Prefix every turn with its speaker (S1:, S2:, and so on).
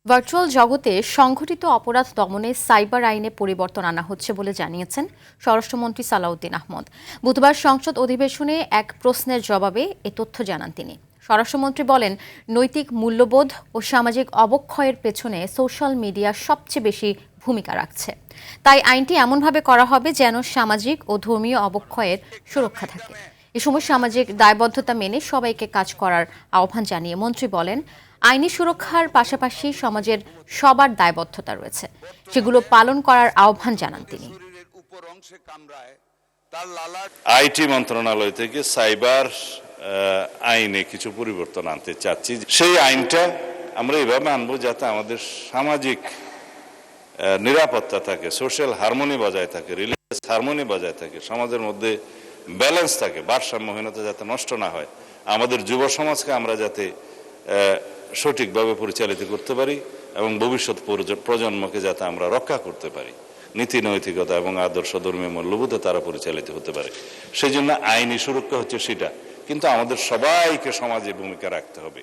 S1: Virtual জগতে সংঘটিত অপরাধ দমনে সাইবার আইনে পরিবর্তন আনা হচ্ছে বলে জানিয়েছেন স্বরাষ্ট্রমন্ত্রী সালাউদ্দিন আহমদ। বুধবার সংসদ অধিবেশনে এক প্রশ্নের জবাবে এ তথ্য জানান তিনি। স্বরাষ্ট্রমন্ত্রী বলেন, নৈতিক মূল্যবোধ ও সামাজিক অবক্ষয়ের পেছনে সোশ্যাল মিডিয়া সবচেয়ে বেশি ভূমিকা রাখছে। তাই আইনটি এমনভাবে করা হবে যেন সামাজিক ও ধর্মীয় অবক্ষয়ের সুরক্ষা থাকে। এ সময় সামাজিক দায়বদ্ধতা মেনে সবাইকে কাজ করার আহ্বান জানিয়ে মন্ত্রী বলেন, আইনি সুরক্ষার পাশাপাশি সমাজের সবার দায়বদ্ধতা রয়েছে, সেগুলো পালন করার আহ্বান জানান তিনি।
S2: আইটি মন্ত্রণালয় থেকে সাইবার আইনে কিছু পরিবর্তন আনতে চাচ্ছি। সেই আইনটা আমরা এভাবে আনবো যাতে আমাদের সামাজিক নিরাপত্তা থাকে, সোশ্যাল হারমোনি বজায় থাকে, রিলিজিয়াস হারমোনি বজায় থাকে, সমাজের মধ্যে ব্যালেন্স থাকে, ভারসাম্যহীনতা যাতে নষ্ট না হয়, আমাদের যুব সমাজকে আমরা যাতে সঠিকভাবে পরিচালিত করতে পারি এবং ভবিষ্যৎ প্রজন্মকে যাতে আমরা রক্ষা করতে পারি, নীতি নৈতিকতা এবং আদর্শ ধর্মীয় মূল্যবোধে তারা পরিচালিত হতে পারে। সেই জন্য আইনি সুরক্ষা হচ্ছে সেটা, কিন্তু আমাদের সবাইকে সমাজে ভূমিকা রাখতে হবে।